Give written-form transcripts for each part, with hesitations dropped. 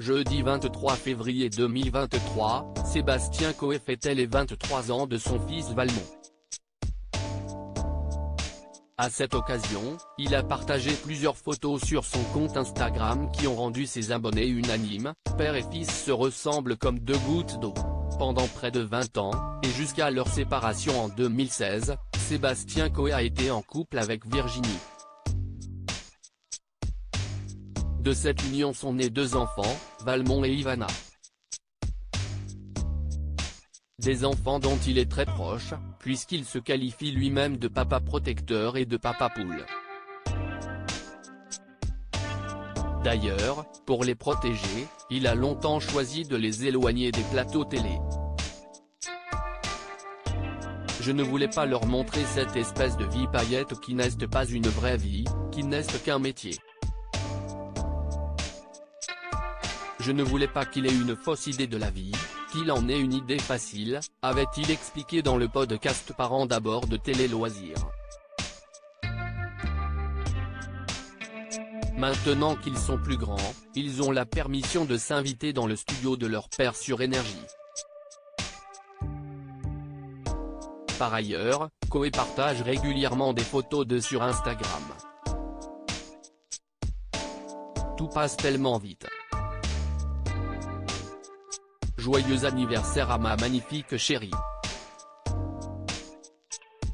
Jeudi 23 février 2023, Sébastien Coé fêtait les 23 ans de son fils Valmont. À cette occasion, il a partagé plusieurs photos sur son compte Instagram qui ont rendu ses abonnés unanimes. Père et fils se ressemblent comme deux gouttes d'eau. Pendant près de 20 ans, et jusqu'à leur séparation en 2016, Sébastien Coé a été en couple avec Virginie. De cette union sont nés deux enfants, Valmont et Ivana. Des enfants dont il est très proche, puisqu'il se qualifie lui-même de papa protecteur et de papa poule. D'ailleurs, pour les protéger, il a longtemps choisi de les éloigner des plateaux télé. Je ne voulais pas leur montrer cette espèce de vie paillette qui n'est pas une vraie vie, qui n'est qu'un métier. Je ne voulais pas qu'il ait une fausse idée de la vie, qu'il en ait une idée facile, avait-il expliqué dans le podcast Parents d'abord de Télé Loisirs. Maintenant qu'ils sont plus grands, ils ont la permission de s'inviter dans le studio de leur père sur Énergie. Par ailleurs, Coé partage régulièrement des photos d'eux sur Instagram. Tout passe tellement vite. Joyeux anniversaire à ma magnifique chérie.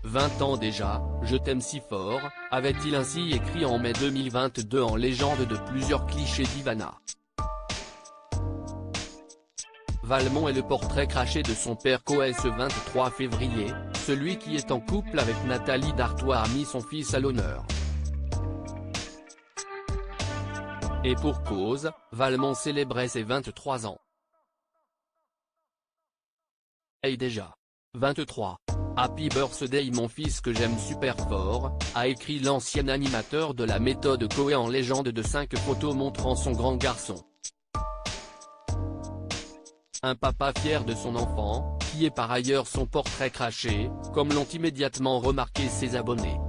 20 ans déjà, je t'aime si fort, avait-il ainsi écrit en mai 2022 en légende de plusieurs clichés d'Ivana. Valmont est le portrait craché de son père Coé ce 23 février, celui qui est en couple avec Nathalie Dartois a mis son fils à l'honneur. Et pour cause, Valmont célébrait ses 23 ans. Hey déjà. 23. Happy birthday mon fils que j'aime super fort, a écrit l'ancien animateur de la méthode Coé en légende de 5 photos montrant son grand garçon. Un papa fier de son enfant, qui est par ailleurs son portrait craché, comme l'ont immédiatement remarqué ses abonnés.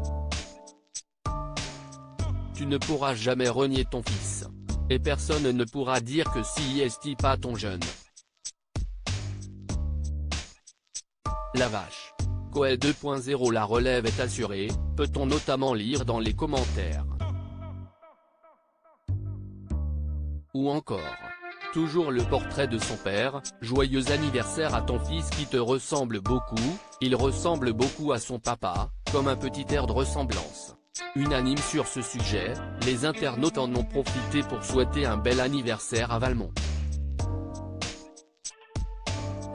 Tu ne pourras jamais renier ton fils. Et personne ne pourra dire que si est pas ton jeune. La vache. Coé 2.0 La relève est assurée, peut-on notamment lire dans les commentaires. Ou encore. Toujours le portrait de son père, joyeux anniversaire à ton fils qui te ressemble beaucoup, il ressemble beaucoup à son papa, comme un petit air de ressemblance. Unanime sur ce sujet, les internautes en ont profité pour souhaiter un bel anniversaire à Valmont.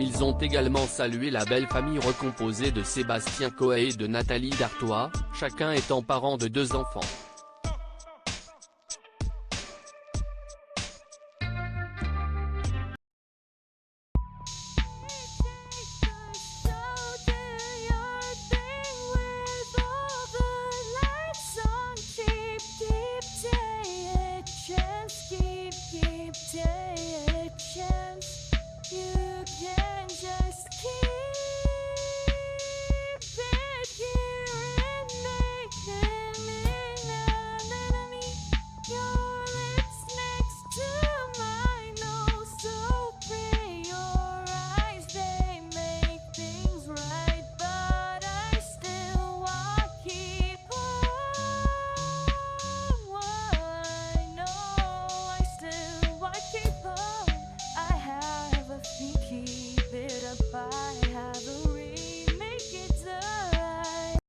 Ils ont également salué la belle famille recomposée de Sébastien Coé et de Nathalie Dartois, chacun étant parent de 2 enfants.